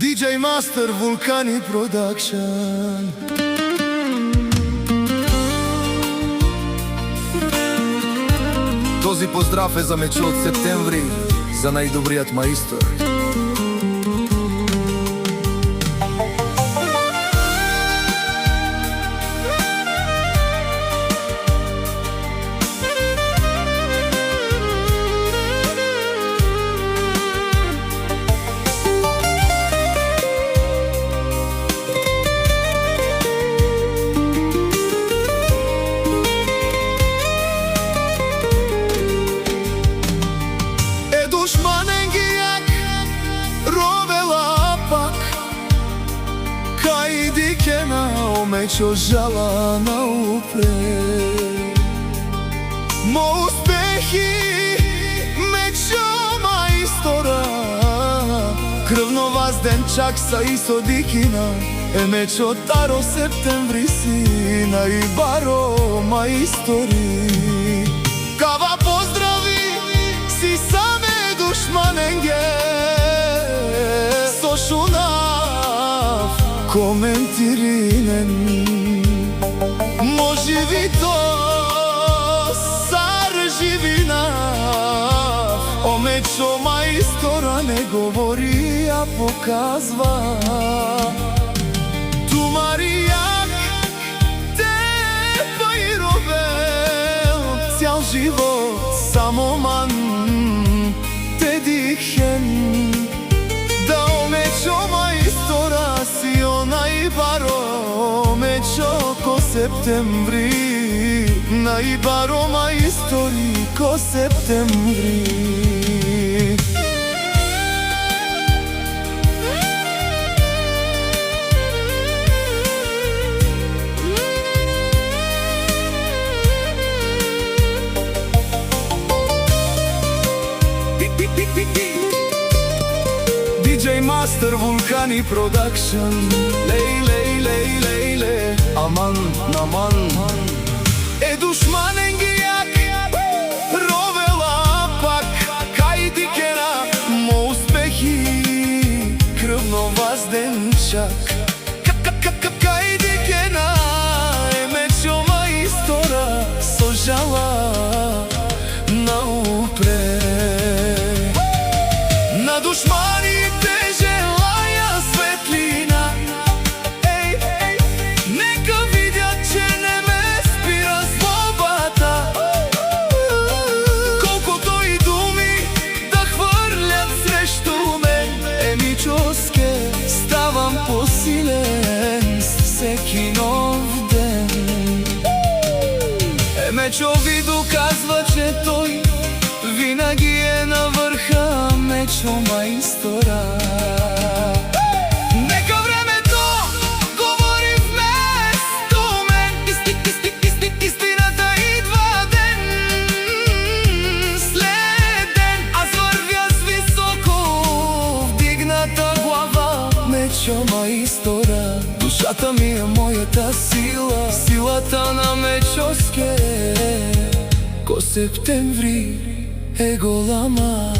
DJ Master Vulcani Production. Този поздрав е за Мечо од Септември, за најдобриот маистор. Мечо жала наупред, мо успехи, Мечо маистора, крвновазден чак са и со дикина, Мечо таро Септември сина и баро маистори. Кава поздрави си саме душманенге, со шунав коментиринен. Можевито сар живина, о Мечо маистора не говори, а показва. Тумаријак те паировел, цял живот само ман те дихен. Да о Мечо маистора си онај баро, Мечо ко Септември, најбаро маистори ко Септември. DJ Master Vulcani Production. Лей, лей, лей, лей, лей, аман, наман. Е душманен гијак, ровела пак, кај дикена, мо успехи, крвновазден чак. Кај дикена, Мечо маистора, со жала наупред. На душманите желаја светлина, нека видят, че не ме спира злобата. Колкото и думи да хвърлят срещу мен, Мичовске ставам посилен с всеки нов ден. Мечо ви доказва, че той винаги е на върха, Мечо маистора. Нека времето говори вместо мен, истината идва ден след ден. Аз вървя с високо вдигната глава, Мечо маистора. Душата ми е моята сила, силата на Мечовске ко Септември е голама.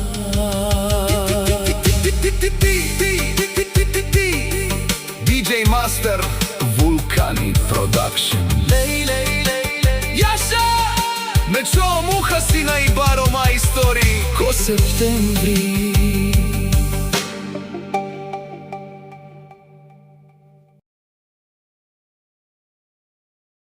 DJ Master Vulcani Production. Лей, лей, лей, лей, Јаша! Мечо муха си најбаро маистори ко Септември.